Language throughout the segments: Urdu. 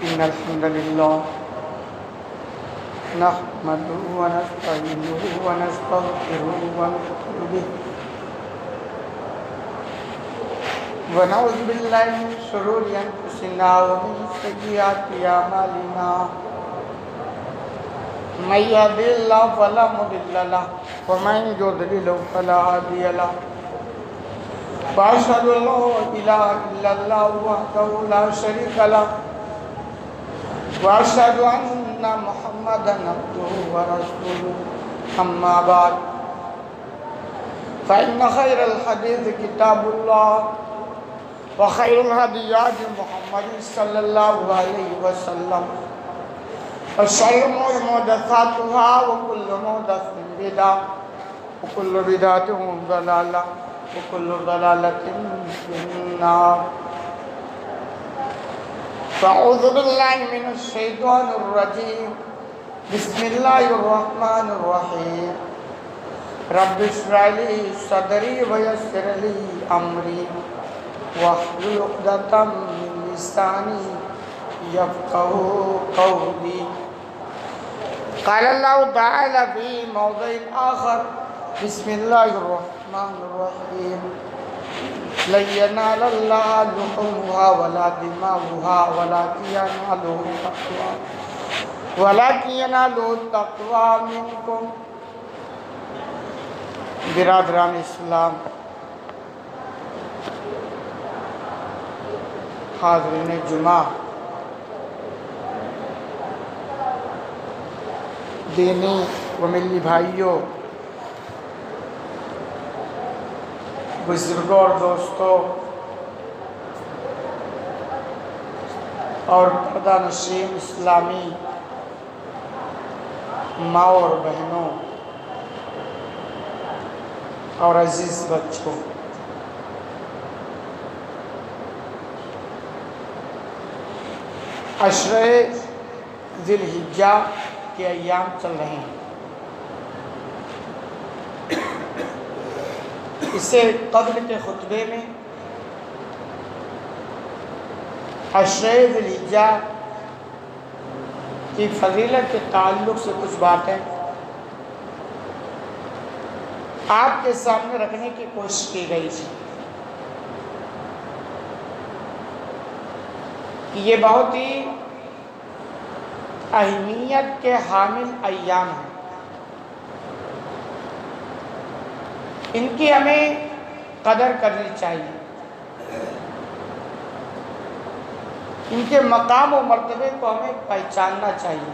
إن الحمد لله نحمده ونستعينه ونستغفره ونؤمن به ونعوذ بالله من شرور أنفسنا ومن سيئات أعمالنا من يهده الله فلا مضل له ومن يضلل فلا هادي له وأشهد أن لا إله إلا الله وحده لا شريك له وأشهد أن محمدا عبده ورسوله أما بعد فإن خير الحديث كتاب الله وخير الهدي هدي محمد صلى الله عليه وسلم وشر الأمور محدثاتها وكل محدثة بدعة وكل بدعة ضلالة وكل ضلالة في النار فأعوذ بالله من الشيطان الرجيم بسم الله الرحمن الرحيم رب اشرح لي صدري ويسر لي أمري واحلل عقدة من لساني يفقهوا قولي قال الله تعالى في موضع آخر بسم الله الرحمن الرحيم لن ينال الله لحومها ولا دماؤها ولكن يناله التقوى منكم. برادران اسلام، حاضرین جمعہ، دینی و ملی بھائیوں، بزرگوں اور دوستوں اور پردہ نشین اسلامی ماں اور بہنوں اور عزیز بچوں، عشرہ ذی الحجہ کے ایام چل رہے ہیں۔ اس سے قبل کے خطبے میں عشرہ ذی الحجہ کی فضیلت کے تعلق سے کچھ باتیں آپ کے سامنے رکھنے کی کوشش کی گئی تھی کہ یہ بہت ہی اہمیت کے حامل ایام ہیں، ان کی ہمیں قدر کرنی چاہیے، ان کے مقام و مرتبے کو ہمیں پہچاننا چاہیے،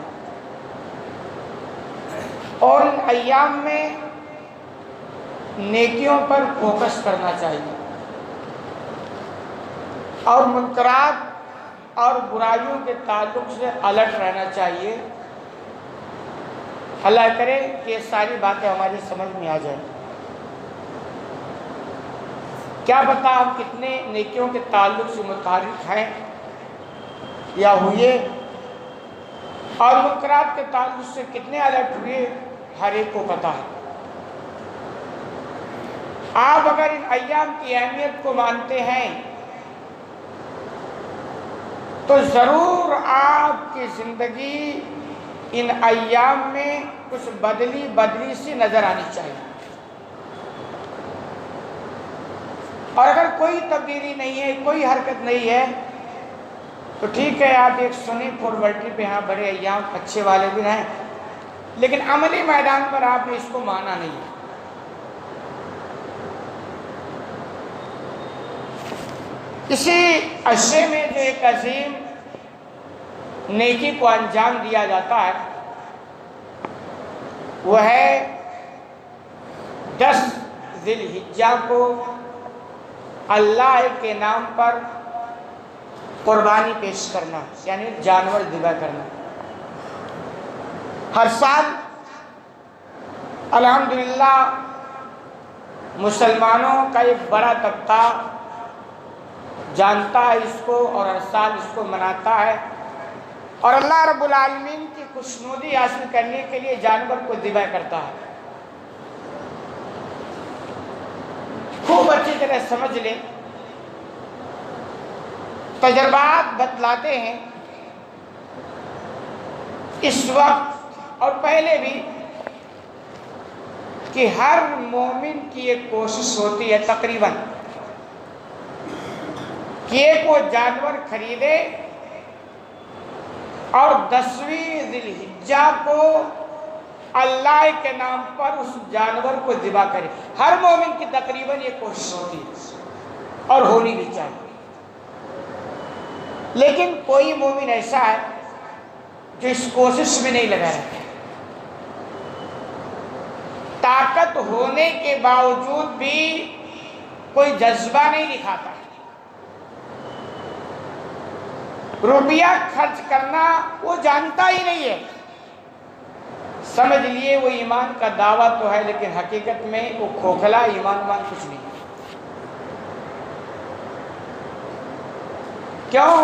اور ان ایام میں نیکیوں پر فوکس کرنا چاہیے اور منکرات اور برائیوں کے تعلق سے الرٹ رہنا چاہیے۔ اللہ کرے کہ یہ ساری باتیں ہماری سمجھ میں آ جائیں۔ کیا پتہ ہم کتنے نیکیوں کے تعلق سے متحرک ہیں یا ہوئے، اور منکرات کے تعلق سے کتنے الرٹ ہوئے، ہر ایک کو پتہ ہے۔ آپ اگر ان ایام کی اہمیت کو مانتے ہیں تو ضرور آپ کی زندگی ان ایام میں کچھ بدلی سی نظر آنی چاہیے، اور اگر کوئی تبدیلی نہیں ہے، کوئی حرکت نہیں ہے تو ٹھیک ہے، آپ ایک سنی فارمیلٹی پہ ہاں بڑے ایام اچھے والے دن ہیں، لیکن عملی میدان پر آپ نے اس کو مانا نہیں ہے۔ اسی عشرے میں جو ایک عظیم نیکی کو انجام دیا جاتا ہے وہ ہے 10 ذی الحجہ کو اللہ کے نام پر قربانی پیش کرنا، یعنی جانور ذبح کرنا۔ ہر سال الحمدللہ مسلمانوں کا ایک بڑا طبقہ جانتا ہے اس کو، اور ہر سال اس کو مناتا ہے، اور اللہ رب العالمین کی خوشنودی حاصل کرنے کے لیے جانور کو ذبح کرتا ہے۔ خوب اچھی طرح سمجھ لیں، تجربات بتلاتے ہیں اس وقت اور پہلے بھی کہ ہر مومن کی ایک کوشش ہوتی ہے تقریباً کہ ایک وہ جانور خریدے اور 10ویں ذی الحجہ کو اللہ کے نام پر اس جانور کو ذبح کرے. ہر مومن کی تقریباً یہ کوشش ہوتی ہے اور ہونی بھی چاہیے. لیکن کوئی مومن ایسا ہے جو اس کوشش میں نہیں لگا رہتا، طاقت ہونے کے باوجود بھی کوئی جذبہ نہیں دکھاتا. روپیہ خرچ کرنا وہ جانتا ہی نہیں ہے. سمجھ لیے وہ ایمان کا دعویٰ تو ہے لیکن حقیقت میں وہ کھوکھلا ایمان کچھ نہیں. کیوں؟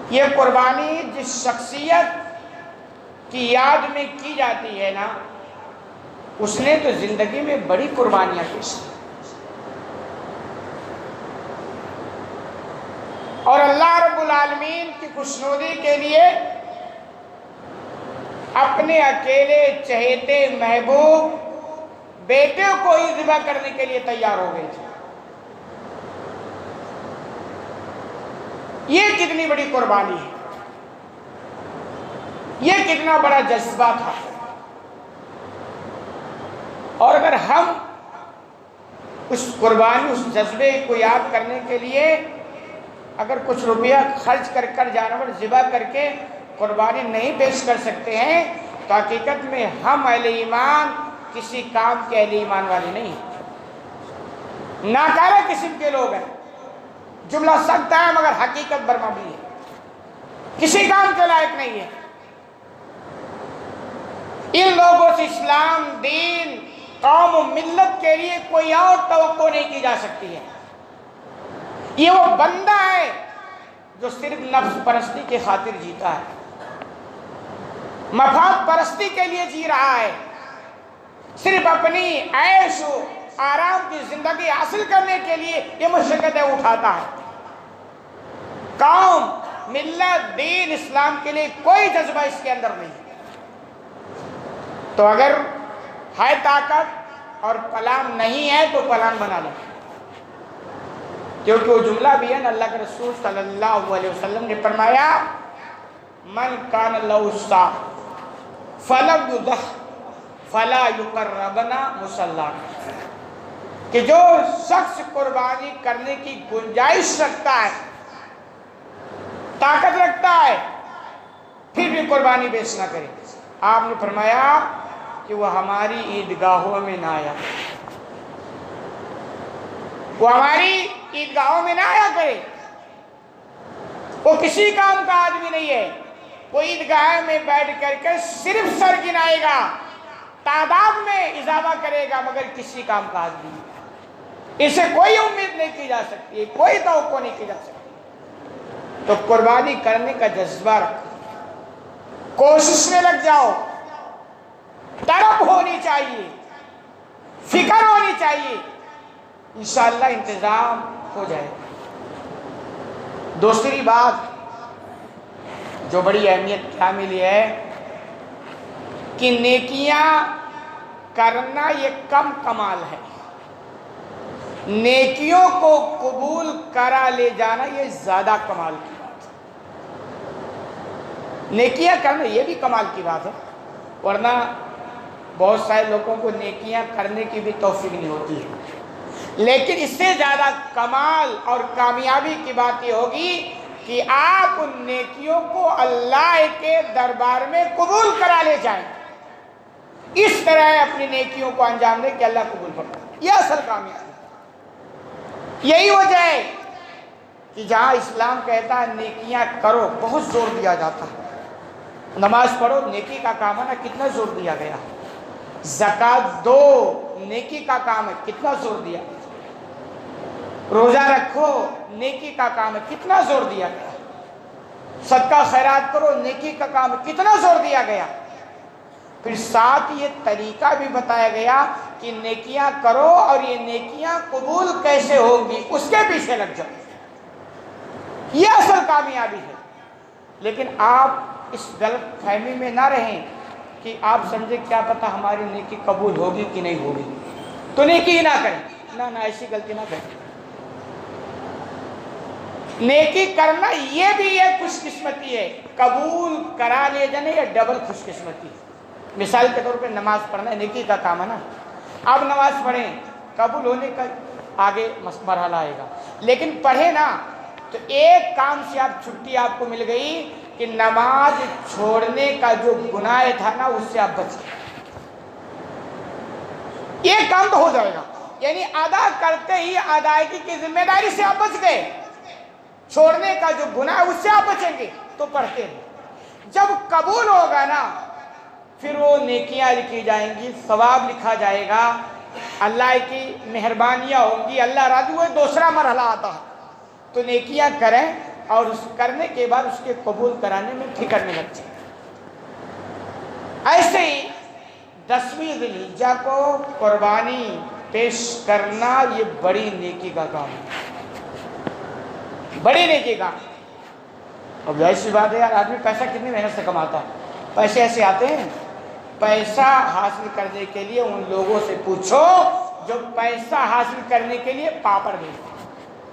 یہ قربانی جس شخصیت کی یاد میں کی جاتی ہے نا، اس نے تو زندگی میں بڑی قربانیاں پیش کی. اور اللہ رب العالمین کی خوشنودی کے لیے اپنے اکیلے چہیتے محبوب بیٹے کو ہی ذبح کرنے کے لیے تیار ہو گئے تھے. یہ کتنی بڑی قربانی ہے، یہ کتنا بڑا جذبہ تھا. اور اگر ہم اس قربانی، اس جذبے کو یاد کرنے کے لیے اگر کچھ روپیہ خرچ کر کر جانور ذبح کر کے قربانی نہیں پیش کر سکتے ہیں تو حقیقت میں ہم اہل ایمان کسی کام کے اہل ایمان والے نہیں ہیں، ناکارہ قسم کے لوگ ہیں. جملہ سخت ہے مگر حقیقت برما بھی ہے، کسی کام کے لائق نہیں ہے. ان لوگوں سے اسلام، دین، قوم و ملت کے لیے کوئی اور توقع نہیں کی جا سکتی ہے. یہ وہ بندہ ہے جو صرف نفس پرستی کی خاطر جیتا ہے، مفاد پرستی کے لیے جی رہا ہے، صرف اپنی عیش و آرام کی زندگی حاصل کرنے کے لیے یہ مشقتیں اٹھاتا ہے. قوم، ملت، دین، اسلام کے لیے کوئی جذبہ اس کے اندر نہیں. تو اگر ہے طاقت اور پلان نہیں ہے تو پلان بنا لیں، کیونکہ وہ جملہ بھی ہے نا، اللہ کے رسول صلی اللہ علیہ وسلم نے فرمایا من کان لہ صاع فلم یضح فلا یقربنا مصلانا، کہ جو شخص قربانی کرنے کی گنجائش رکھتا ہے، طاقت رکھتا ہے، پھر بھی قربانی پیش نہ کرے. آپ نے فرمایا کہ وہ ہماری عیدگاہوں میں نہ آیا، وہ ہماری عیدگاہوں میں نہ آیا کرے. وہ کسی کام کا آدمی نہیں ہے. وہ عیدگاہ میں بیٹھ کر کے صرف سر گنائے گا، تعداد میں اضافہ کرے گا، مگر کسی کام کا آدمی نہیں. اسے کوئی امید نہیں کی جا سکتی، کوئی توقع نہیں کی جا سکتی. تو قربانی کرنے کا جذبہ رکھو، کوشش میں لگ جاؤ، طلب ہونی چاہیے، فکر ہونی چاہیے، انشاءاللہ انتظام ہو جائے. دوسری بات جو بڑی اہمیت کیا ملی ہے کہ نیکیاں کرنا یہ کم کمال ہے، نیکیوں کو قبول کرا لے جانا یہ زیادہ کمال کی بات ہے. نیکیاں کرنا یہ بھی کمال کی بات ہے، ورنہ بہت سارے لوگوں کو نیکیاں کرنے کی بھی توفیق نہیں ہوتی ہے. لیکن اس سے زیادہ کمال اور کامیابی کی بات یہ ہوگی کہ آپ ان نیکیوں کو اللہ کے دربار میں قبول کرا لے جائیں، اس طرح اپنی نیکیوں کو انجام دیں کہ اللہ قبول فرمائے. یہ اصل کامیابی. یہی وجہ ہے کہ جہاں اسلام کہتا ہے نیکیاں کرو، بہت زور دیا جاتا ہے. نماز پڑھو، نیکی کا کام ہے نا، کتنا زور دیا گیا. زکوٰۃ دو، نیکی کا کام ہے، کتنا زور دیا. روزہ رکھو، نیکی کا کام ہے، کتنا زور دیا گیا. صدقہ خیرات کرو، نیکی کا کام ہے، کتنا زور دیا گیا. پھر ساتھ یہ طریقہ بھی بتایا گیا کہ نیکیاں کرو اور یہ نیکیاں قبول کیسے ہوں گی، اس کے پیچھے لگ جاؤ. یہ اصل کامیابی ہے. لیکن آپ اس غلط فہمی میں نہ رہیں کہ آپ سمجھیں کیا پتہ ہماری نیکی قبول ہوگی کہ نہیں ہوگی تو نیکی ہی نہ کریں. نہ ایسی غلطی نہ کریں. نیکی کرنا یہ بھی ایک خوش قسمتی ہے. قبول کرا لے جانے یہ ڈبل خوش قسمتی ہے. مثال کے طور پہ نماز پڑھنا نیکی کا کام ہے نا. آپ نماز پڑھیں, قبول ہونے کا آگے مرحلہ آئے گا. لیکن پڑھے نا تو ایک کام سے آپ چھٹی آپ کو مل گئی کہ نماز چھوڑنے کا جو گناہ تھا نا اس سے آپ بچ گئے. ایک کام تو ہو جائے گا, یعنی ادا کرتے ہی ادائیگی کی ذمہ داری سے آپ بچ گئے. چھوڑنے کا جو گناہ اس سے آپ بچیں گے تو پڑھتے ہیں. جب قبول ہوگا نا پھر وہ نیکیاں لکھی جائیں گی, ثواب لکھا جائے گا, اللہ کی مہربانیاں ہوں گی, اللہ راضی ہوئے. دوسرا مرحلہ آتا ہے تو نیکیاں کریں اور اس کرنے کے بعد اس کے قبول کرانے میں فکر نہیں لگتی. ایسے ہی 10ویں ذی الحجہ کو قربانی پیش کرنا یہ بڑی نیکی کا کام ہے, بڑی نیکی کا. اب ایسی بات ہے یار, آدمی پیسہ کتنی محنت سے کماتا ہے, پیسے ایسے آتے ہیں. پیسہ حاصل کرنے کے لیے ان لوگوں سے پوچھو جو پیسہ حاصل کرنے کے لیے پاپڑ بیچتے ہیں.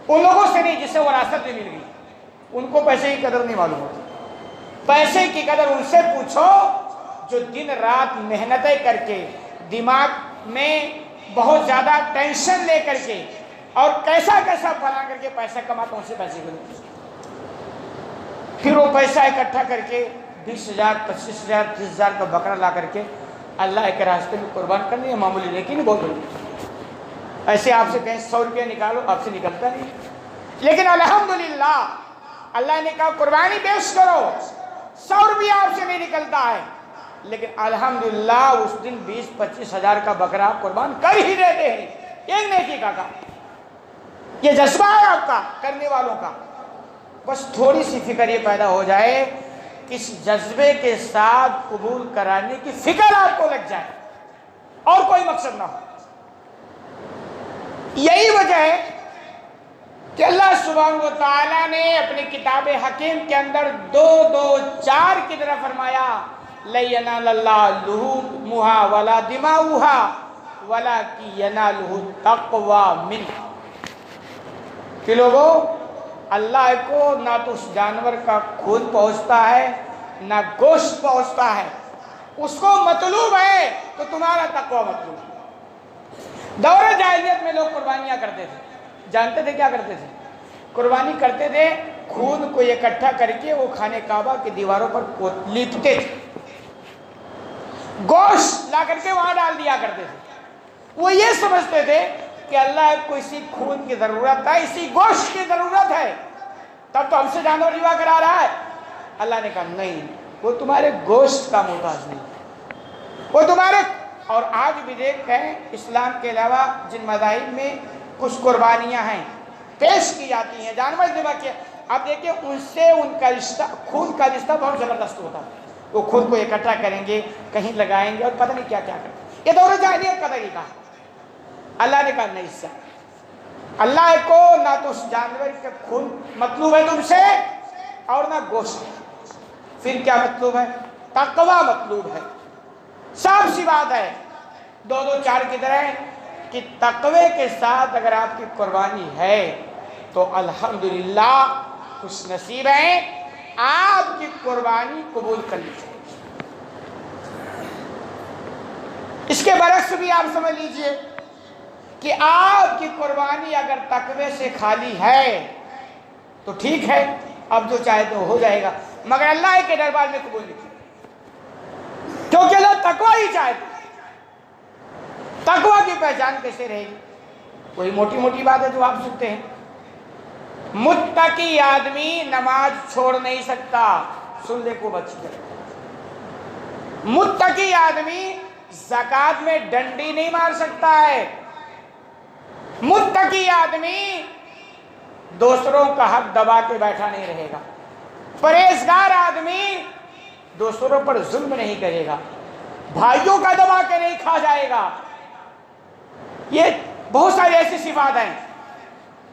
ان لوگوں سے نہیں جسے وراثت میں مل گئی, ان کو پیسے کی قدر نہیں معلوم ہوتی. پیسے کی قدر ان سے پوچھو جو دن رات محنتیں کر کے, دماغ میں بہت زیادہ ٹینشن لے کر کے اور کیسا بنا کر کے پیسہ کماتا, ان سے پیسے کو نہیں. پھر وہ پیسہ اکٹھا کر کے 20,000 25,000 30,000 کا بکرا لا کر کے اللہ کے راستے میں قربان کرنی ہے معمولی نیکی نہیں, بہت بڑی. ایسے آپ سے کہیں 100 روپیہ نکالو, آپ سے نکلتا نہیں. لیکن الحمدللہ اللہ نے کہا قربانی پیش کرو, 100 روپیہ آپ سے نہیں نکلتا ہے, لیکن الحمدللہ اس دن 20-25 ہزار کا بکرا آپ قربان کر ہی دیتے ہیں. ایک نیکی کا کام, یہ جذبہ ہے آپ کا کرنے والوں کا. بس تھوڑی سی فکر یہ پیدا ہو جائے کہ اس جذبے کے ساتھ قبول کرانے کی فکر آپ کو لگ جائے اور کوئی مقصد نہ ہو. یہی وجہ ہے کہ اللہ سبحانہ و تعالیٰ نے اپنی کتاب حکیم کے اندر 2:4 کی طرح فرمایا لَن يَنَالَ اللَّهُ لُحُومُهَا وَلَا دِمَاؤُهَا وَلَكِنْ يَنَالُهُ التَّقْوَىٰ مِنْكُمْ. کہ لوگوں, اللہ کو نہ تو اس جانور کا خون پہنچتا ہے نہ گوشت پہنچتا ہے, اس کو مطلوب ہے تو تمہارا تقویٰ مطلوب ہے. دور جاہلیت میں لوگ قربانیاں کرتے تھے, جانتے تھے کیا کرتے تھے؟ قربانی کرتے تھے, خون کو اکٹھا کر کے وہ خانے کعبہ کی دیواروں پر لیپتے تھے, گوشت لا کر کے وہاں ڈال دیا کرتے تھے. وہ یہ سمجھتے تھے کہ اللہ کو اسی خون کی ضرورت ہے, اسی گوشت کی ضرورت ہے, تب تو ہم سے جانور ذبح کرا رہا ہے. اللہ نے کہا نہیں, وہ تمہارے گوشت کا محتاج نہیں, وہ تمہارے. اور آج بھی دیکھیں اسلام کے علاوہ جن مذاہب میں کچھ قربانیاں ہیں پیش کی جاتی ہیں, جانور ذبح کیا, اب دیکھیں ان سے ان کا رشتہ, خون کا رشتہ بہت زبردست ہوتا ہے. وہ خون کو اکٹھا کریں گے, کہیں لگائیں گے اور پتہ نہیں کیا کیا کریں گے. یہ دور جاہلیت کا طریقہ ہے. اللہ نے کہا نہیں, سے اللہ کو نہ تو اس جانور کا خون مطلوب ہے تم سے اور نہ گوشت. پھر کیا مطلوب ہے؟ تقویٰ مطلوب ہے. صاف سی بات ہے 2:4 کی طرح کہ تقوی کے ساتھ اگر آپ کی قربانی ہے تو الحمدللہ خوش نصیب ہیں, آپ کی قربانی قبول کر لی جائے. اس کے برعکس بھی آپ سمجھ لیجئے کہ آپ کی قربانی اگر تقوی سے خالی ہے تو ٹھیک ہے, اب جو چاہے تو ہو جائے گا, مگر اللہ کے دربار میں قبول نہیں, کیونکہ اللہ تقوی ہی چاہتا. تقوی کی پہچان کیسے رہے گی؟ کوئی موٹی موٹی بات ہے جو آپ سنتے ہیں. متقی آدمی نماز چھوڑ نہیں سکتا, سن لے کو بچ کر. متقی آدمی زکات میں ڈنڈی نہیں مار سکتا ہے. متقی آدمی دوسروں کا حق دبا کے بیٹھا نہیں رہے گا. پرہیزگار آدمی دوسروں پر ظلم نہیں کرے گا, بھائیوں کا دبا کے نہیں کھا جائے گا. یہ بہت ساری ایسی صفات ہیں.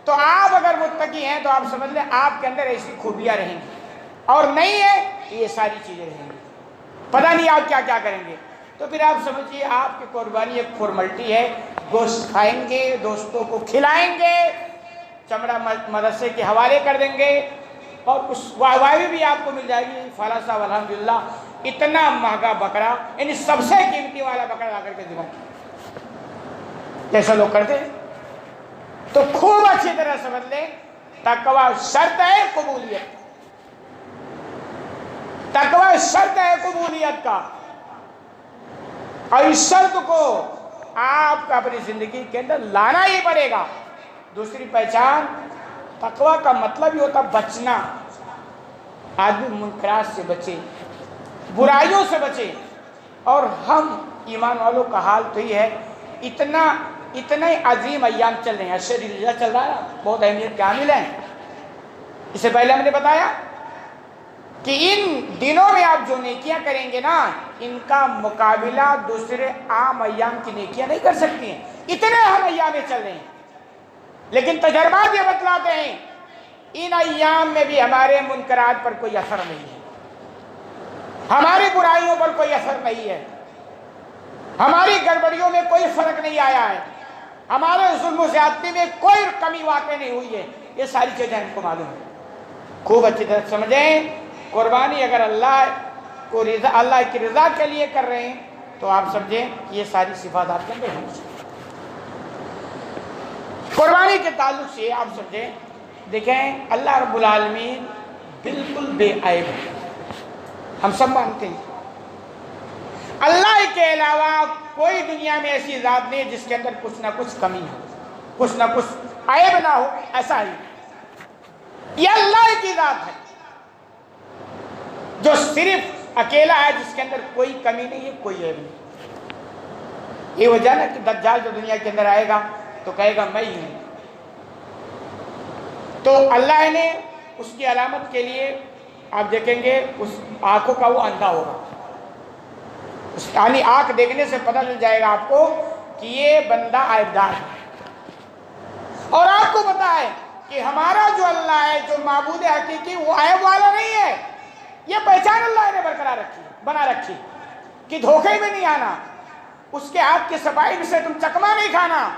تو آپ اگر متقی ہیں تو آپ سمجھ لیں آپ کے اندر ایسی خوبیاں رہیں گی, اور نہیں ہے یہ ساری چیزیں رہیں گی، پتہ نہیں آپ کیا کیا کریں گے۔ تو پھر آپ سمجھیے آپ کی قربانی ایک فارملٹی ہے، گوشت کھائیں گے، دوستوں کو کھلائیں گے، چمڑا مدرسے کے حوالے کر دیں گے، اور اس واہ بھی آپ کو مل جائے گی، فلاں صاحب الحمدللہ اتنا مہنگا بکرا، یعنی سب سے قیمتی والا بکرا لا کر کے دکھائیں، جیسا لوگ کرتے ہیں۔ تو خوب اچھی طرح سمجھ لیں، تقوی شرط ہے قبولیت، تقوی شرط ہے قبولیت کا، اور اس شرط کو آپ کو اپنی زندگی کے اندر لانا ہی پڑے گا۔ دوسری پہچان، تقوی کا مطلب یہ ہوتا بچنا، آدمی منکرات سے بچے، برائیوں سے بچے۔ اور ہم ایمان والوں کا حال تو یہ ہے، اتنے عظیم ایام چل رہے ہیں، اشہر رضا چل رہا ہے، بہت اہمیت کے حامل ہیں۔ اس سے پہلے ہم نے بتایا کہ ان دنوں میں آپ جو نیکیاں کریں گے نا، ان کا مقابلہ دوسرے عام ایام کی نیکیاں نہیں کر سکتی ہیں، اتنے اہم ایام میں چل رہے ہیں۔ لیکن تجربات یہ بتلاتے ہیں ان ایام میں بھی ہمارے منکرات پر کوئی اثر نہیں ہے، ہماری برائیوں پر کوئی اثر نہیں ہے، ہماری گڑبڑیوں میں کوئی فرق نہیں آیا ہے، ہمارے ظلم و زیادتی میں کوئی کمی واقع نہیں ہوئی ہے۔ یہ ساری چیزیں ہم کو معلوم ہیں، خوب اچھی طرح سمجھیں۔ قربانی اگر اللہ کی رضا کے لیے کر رہے ہیں تو آپ سمجھیں کہ یہ ساری صفات آپ کے اندر ہونی چاہیے۔ قربانی کے تعلق سے آپ سمجھیں، دیکھیں اللہ رب العالمین بالکل بے عیب ہے، ہم سب مانتے ہیں۔ اللہ کے علاوہ کوئی دنیا میں ایسی ذات نہیں جس کے اندر کچھ نہ کچھ کمی ہو، کچھ نہ کچھ عیب نہ ہو، ایسا ہی یہ اللہ کی ذات ہے جو صرف اکیلا ہے، جس کے اندر کوئی کمی نہیں ہے، کوئی عیب نہیں۔ یہ وجہ نا کہ دجال جو دنیا کے اندر آئے گا تو کہے گا میں ہی ہوں۔ تو اللہ نے اس کی علامت کے لیے آپ دیکھیں گے اس آنکھوں کا وہ اندھا ہوگا، یعنی آنکھ دیکھنے سے پتہ چل جائے گا آپ کو کہ یہ بندہ عیبدار ہے۔ اور آپ کو پتہ ہے کہ ہمارا جو اللہ ہے، جو معبود حقیقی، وہ عیب والا نہیں ہے۔ یہ پہچان اللہ نے برقرار رکھی، بنا رکھی کہ دھوکے میں نہیں آنا، اس کے ہاتھ کی صفائی سے تم چکما نہیں کھانا،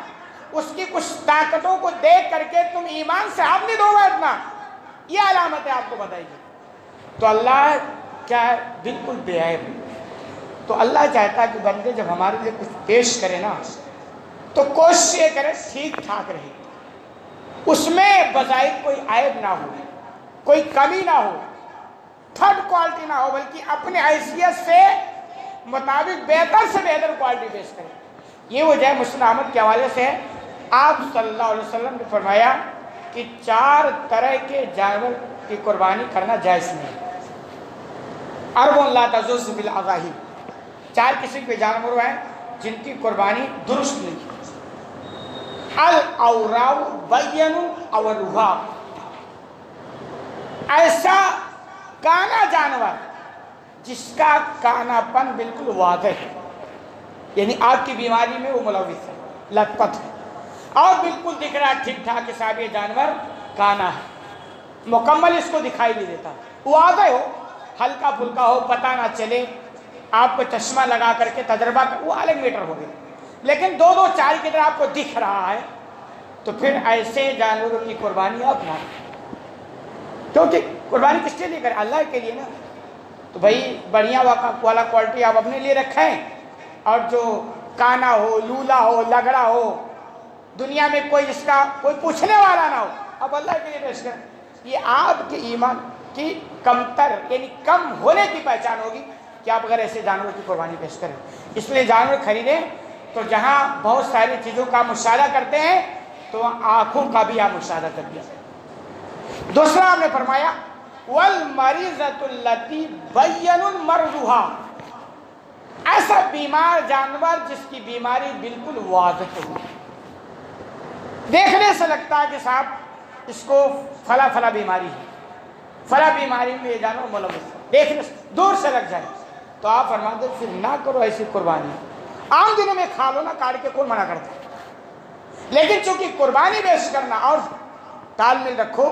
اس کی کچھ طاقتوں کو دیکھ کر کے تم ایمان سے ہاتھ نہیں دھوگا اتنا، یہ علامت ہے آپ کو بتائی گئی۔ تو اللہ کیا ہے؟ بالکل بے عیب۔ تو اللہ چاہتا ہے کہ بندے جب ہمارے لیے کچھ پیش کرے نا تو کوشش یہ کرے ٹھیک ٹھاک رہے، اس میں بظاہر کوئی عیب نہ ہو، کوئی کمی نہ ہو، تھرڈ کوالٹی نہ ہو، بلکہ اپنے حیثیت سے مطابق بہتر سے بہتر کوالٹی پیش کرے۔ یہ وجہ ہے مسلم احمد کے حوالے سے آپ صلی اللہ علیہ وسلم نے فرمایا کہ 4 طرح کے جانور کی قربانی کرنا جائز نہیں۔ ارب لا تجوز بالاضاحی، 4 قسم کے جانور ہیں جن کی قربانی درست نہیں۔ الاوراء بین اولها، ایسا کانا جانور جس کا کانا پن بالکل واضح ہے، یعنی آپ کی بیماری میں وہ ملوث ہے، لت پت ہے، اور بالکل دکھ رہا ٹھیک ٹھاک کہ صاحب یہ جانور کانا ہے، مکمل اس کو دکھائی نہیں دیتا، واضح ہو، ہلکا پھلکا ہو، پتہ نہ چلے، آپ کو چشمہ لگا کر کے تجربہ کر، وہ الگ میٹر ہو گئے، لیکن 2 4 کی طرح آپ کو دکھ رہا ہے تو پھر ایسے جانوروں کی قربانی آپ نہ کریں، کیونکہ قربانی کس کے لیے کریں؟ اللہ کے لیے نا۔ تو بھائی بڑھیا والا کوالٹی آپ اپنے لیے رکھیں، اور جو کانا ہو، لولا ہو، لگڑا ہو، دنیا میں کوئی اس کا کوئی پوچھنے والا نہ ہو، اب اللہ کے لیے پیش کریں۔ یہ آپ کے ایمان کی کمتر یعنی کم ہونے کی پہچان ہوگی کہ آپ اگر ایسے جانوروں کی قربانی پیش کریں۔ اس لیے جانور خریدیں تو جہاں بہت ساری چیزوں کا مشاہدہ کرتے ہیں تو آنکھوں کا بھی آپ مشاہدہ کر دیا۔ دوسرا آپ نے فرمایا والمریضۃ التی بین مرضها، ایسا بیمار جانور جس کی بیماری بالکل واضح ہو، دیکھنے سے لگتا ہے کہ صاحب اس کو فلا فلا بیماری ہے، فلا بیماری میں یہ جانور ملوث ہے، دیکھنے سے دور سے لگ جائے، تو آپ فرماتے پھر نہ کرو ایسی قربانی۔ عام دنوں میں کھا لو نا، کاٹ کے کون منع کرتا ہے، لیکن چونکہ قربانی پیش کرنا، اور تال میل رکھو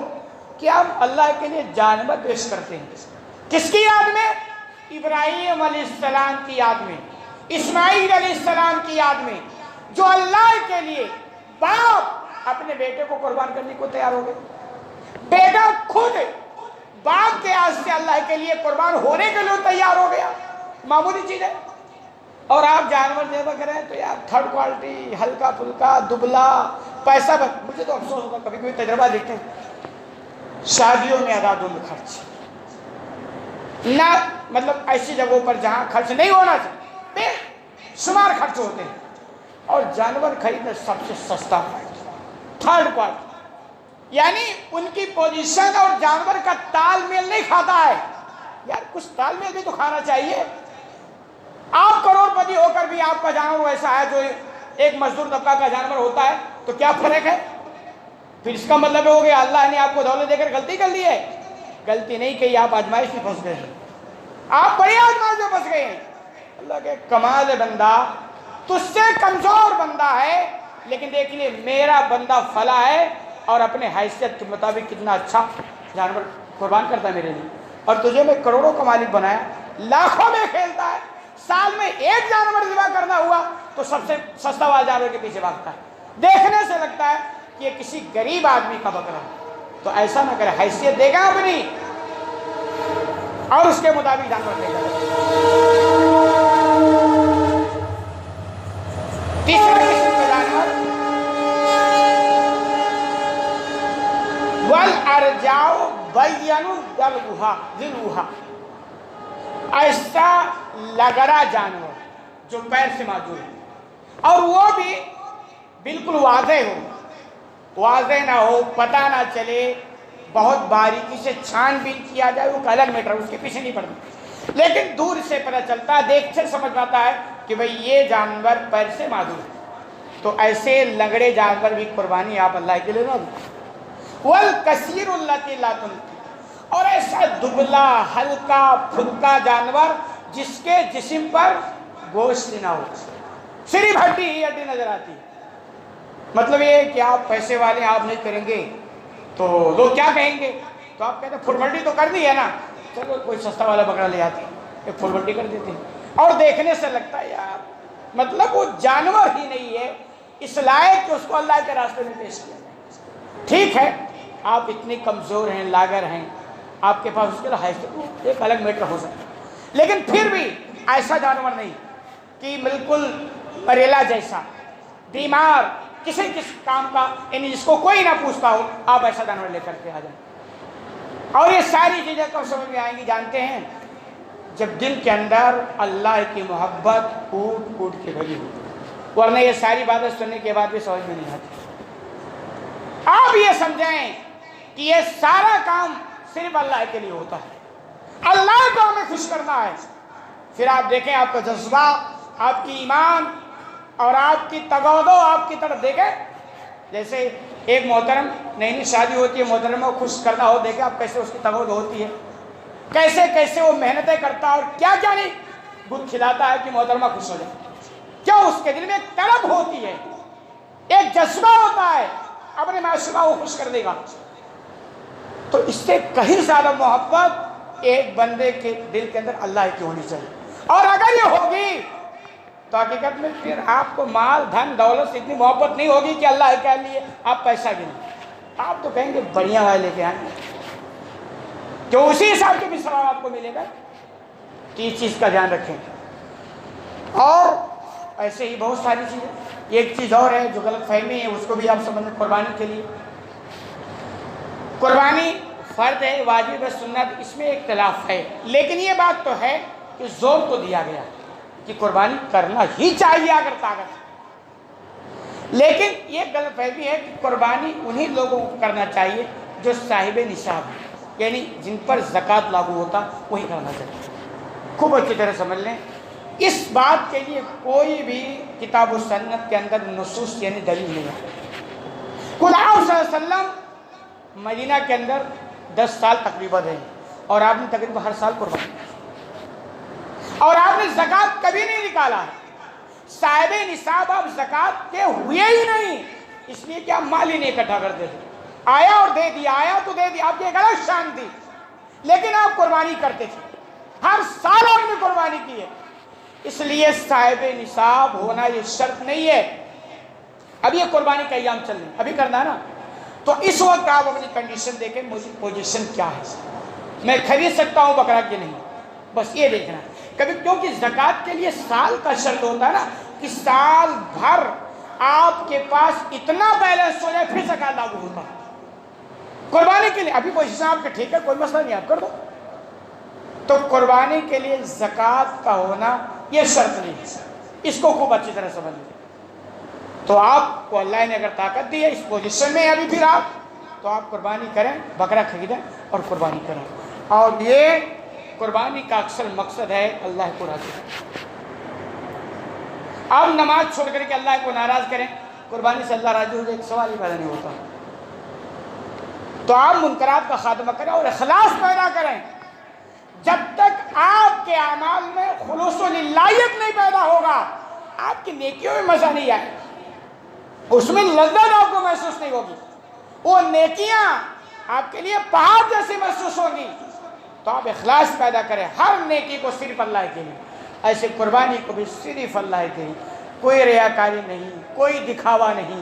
کہ آپ اللہ کے لیے جانور پیش کرتے ہیں، کس کی یاد میں؟ ابراہیم علیہ السلام کی یاد میں، اسماعیل علیہ السلام کی یاد میں، جو اللہ کے لیے باپ اپنے بیٹے کو قربان کرنے کو تیار ہو گئے۔ بیٹا خود باپ کے آس سے اللہ کے لیے قربان ہونے کے لیے تیار ہو گیا، معمولی چیز ہے۔ اور آپ جانور ذبح کریں تو یار تھرڈ کوالٹی، ہلکا پھلکا، دبلا، پیسہ مجھے تو افسوس ہوتا، کبھی کبھی تجربہ دیکھتے ہیں شادیوں میں ادھادھند خرچ، نہ مطلب ایسی جگہوں پر جہاں خرچ نہیں ہونا چاہیے، بے شمار خرچ ہوتے ہیں، اور جانور خریدنا سب سے سستا تھرڈ کوالٹی، یعنی ان کی پوزیشن اور جانور کا تال میل نہیں کھاتا ہے۔ یار کچھ تال میل بھی تو کھانا چاہیے۔ آپ کروڑ پتی ہو کر بھی آپ کا جانور ویسا ہے جو ایک مزدور طبقہ کا جانور ہوتا ہے، تو کیا فرق ہے؟ پھر اس کا مطلب ہو گیا اللہ نے آپ کو دولت دے کر غلطی کر لی ہے؟ غلطی نہیں کی، آپ آزمائش میں پھنس گئے ہیں، آپ بڑی آزمائش میں پھنس گئے ہیں۔ اللہ کے کمال ہے، بندہ تجھ سے کمزور بندہ ہے، لیکن دیکھ لیے میرا بندہ فلا ہے اور اپنے حیثیت کے مطابق کتنا اچھا جانور قربان کرتا ہے میرے لیے، اور تجھے میں کروڑوں کا مالک بنایا، لاکھوں میں کھیلتا ہے، سال میں ایک جانور ذبح کرنا ہوا تو سب سے سستا والا جانور کے پیچھے بھاگتا ہے، دیکھنے سے لگتا ہے کہ یہ کسی غریب آدمی کا بکرا ہے۔ تو ایسا نہ کرے، حیثیت دے گا اپنی اور اس کے مطابق جانور دے گا۔ تیسرا قسم کا جانور والارجاؤ بین ذلوہا، ایسا لگڑا جانور جو پیر سے معذور ہے، اور وہ بھی بالکل واضح ہو، واضح نہ ہو، پتہ نہ چلے، بہت باریکی سے چھان بین کیا جائے، وہ الگ میٹر، اس کے پیچھے نہیں پڑتا، لیکن دور سے پتہ چلتا ہے، دیکھ سے سمجھ پاتا ہے کہ بھئی یہ جانور پیر سے معذور ہے۔ تو ایسے لنگڑے جانور بھی قربانی آپ اللہ کے لیے نہ دیں۔ والکثیر التی لا تنقی، اور ایسا دبلا ہلکا پھلکا جانور جس کے جسم پر گوشت نہ ہو، صرف ہڈی ہی ہڈی نظر آتی، مطلب یہ کہ آپ پیسے والے، آپ نہیں کریں گے تو لوگ کیا کہیں گے؟ تو آپ کہتے ہیں فارملٹی تو کر دی ہے نا، چلو کوئی سستا والا بکرا لے آتے ہیں، ایک فارملٹی کر دیتے ہیں، اور دیکھنے سے لگتا ہے یار مطلب وہ جانور ہی نہیں ہے اس لائق کہ اس کو اللہ کے راستے میں پیش کیا جائے۔ ٹھیک ہے آپ اتنے کمزور ہیں، لاغر ہیں، آپ کے پاس اس کے لیے حیثیت ایک الگ میٹر ہو سکتا ہے، لیکن پھر بھی ایسا جانور نہیں کہ بالکل مریلا جیسا بیمار، کسی کام کا، یعنی جس کو کوئی نہ پوچھتا ہو، آپ ایسا جانور لے کر کے آ جائیں۔ اور یہ ساری چیزیں کب سمجھ میں آئیں گی جانتے ہیں؟ جب دل کے اندر اللہ کی محبت کوٹ کوٹ کے بھری ہو، ورنہ یہ ساری باتیں سننے کے بعد بھی سمجھ میں نہیں آتی۔ آپ یہ سمجھیں کہ یہ سارا کام صرف اللہ کے لیے ہوتا ہے، اللہ کو ہمیں خوش کرنا ہے، پھر آپ دیکھیں آپ کا جذبہ، آپ کی ایمان اور آپ کی تگودو آپ کی طرف دیکھیں۔ جیسے ایک محترم نئی نئی شادی ہوتی ہے، محترمہ کو خوش کرنا ہو، دیکھیں آپ کیسے اس کی تگودو ہوتی ہے، کیسے کیسے وہ محنتیں کرتا ہے، اور کیا کیا نہیں گل کھلاتا ہے کہ محترمہ خوش ہو جائے۔ کیا اس کے دل میں ایک طلب ہوتی ہے، ایک جذبہ ہوتا ہے اپنے معشوقہ کو خوش کر دے گا۔ تو اس سے کہیں زیادہ محبت ایک بندے کے دل کے اندر اللہ کی ہونی چاہیے، اور اگر یہ ہوگی تو حقیقت میں پھر آپ کو مال دھن دولت سے اتنی محبت نہیں ہوگی کہ اللہ کے لیے آپ پیسہ گنیں، آپ تو کہیں گے بڑھیا والے لے کے آئیں، جو اسی حساب کے بھی ثواب آپ کو ملے گا۔ تو اس چیز کا دھیان رکھیں۔ اور ایسے ہی بہت ساری چیزیں، ایک چیز اور ہے جو غلط فہمی ہے، اس کو بھی آپ سمجھیں۔ قربانی کے لیے قربانی فرض ہے، واجب ہے، سنت، اس میں اختلاف ہے، لیکن یہ بات تو ہے کہ زور تو دیا گیا کہ قربانی کرنا ہی چاہیے اگر طاقت ہے، لیکن یہ غلط فہمی ہے کہ قربانی انہی لوگوں کو کرنا چاہیے جو صاحب نصاب ہیں، یعنی جن پر زکوٰۃ لاگو ہوتا وہی کرنا چاہیے۔ خوب اچھی طرح سمجھ لیں، اس بات کے لیے کوئی بھی کتاب و سنت کے اندر نصوص یعنی دلیل نہیں ہے۔ خود آپ صلی اللہ علیہ وسلم مدینہ کے اندر 10 سال تقریباً رہے، اور آپ نے تقریباً ہر سال قربانی کی، اور آپ نے زکوٰۃ کبھی نہیں نکالا ہے۔ صاحب نصاب آپ زکوٰۃ کے ہوئے ہی نہیں، اس لیے کہ آپ مال ہی نہیں اکٹھا کرتے تھے، آیا اور دے دیا، آیا تو دے دیا، آپ کی ایک الگ شان تھی۔ لیکن آپ قربانی کرتے تھے، ہر سال آپ نے قربانی کی ہے، اس لیے صاحب نصاب ہونا یہ شرط نہیں ہے۔ اب یہ قربانی کا ایام چل رہے ہیں، ابھی کرنا ہے نا، تو اس وقت آپ اپنی کنڈیشن دیکھیں مجھے پوزیشن کیا ہے، میں خرید سکتا ہوں بکرا کہ نہیں، بس یہ دیکھنا ہے۔ کبھی کیونکہ زکوٰۃ کے لیے سال کا شرط ہوتا ہے نا، کہ سال بھر آپ کے پاس اتنا بیلنس ہو جائے پھر زکوٰۃ لاگو ہوتا ہے۔ قربانی کے لیے ابھی پوزیشن آپ کے ٹھیک ہے، کوئی مسئلہ نہیں، آپ کر دو۔ تو قربانی کے لیے زکوٰۃ کا ہونا یہ شرط نہیں ہے، اس کو خوب اچھی طرح سمجھ لیں۔ تو آپ کو اللہ نے اگر طاقت دی ہے اس پوزیشن میں ابھی پھر آپ، تو آپ قربانی کریں، بکرا خریدیں اور قربانی کریں، اور یہ قربانی کا اکثر مقصد ہے اللہ کو راضی کریں۔ آپ نماز چھوڑ کر کے اللہ کو ناراض کریں، قربانی سے اللہ راضی ہو جائے، ایک سوال ہی پیدا نہیں ہوتا۔ تو آپ منکرات کا خاتمہ کریں اور اخلاص پیدا کریں۔ جب تک آپ کے اعمال میں خلوص و للہیت نہیں پیدا ہوگا، آپ کی نیکیوں میں مزہ نہیں آئے، اس میں لذت آپ کو محسوس نہیں ہوگی، وہ نیکیاں آپ کے لیے پہاڑ جیسی محسوس ہوگی۔ تو آپ اخلاص پیدا کریں، ہر نیکی کو صرف اللہ کے لیے، ایسے قربانی کو بھی صرف اللہ کے لیے، کوئی ریاکاری نہیں، کوئی دکھاوا نہیں،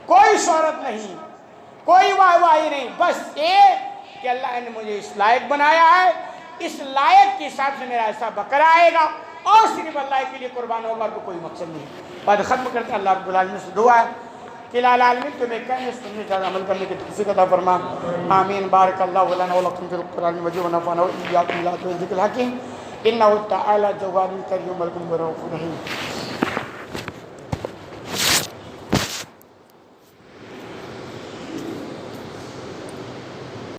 کوئی شہرت نہیں، کوئی واہ واہی نہیں، بس یہ کہ اللہ نے مجھے اس لائق بنایا ہے، اس لائق کے حساب سے میرا ایسا بکرا آئے گا، اور صرف اللہ کے لیے قربان ہوگا، اور کوئی مقصد نہیں۔ بعد ختم کرتے ہیں، اللہ رب العالمین سے دعا ہے کہ العالمین تمہیں کہنے سننے زیادہ عمل کرنے کی توفیق عطا فرما، آمین۔ بارک اللہ لنا ولکم فی القرآن المجید ونفعنا وإیاکم بالآیات والذکر الحکیم، انہ تعالی جواد کریم رؤوف رحیم۔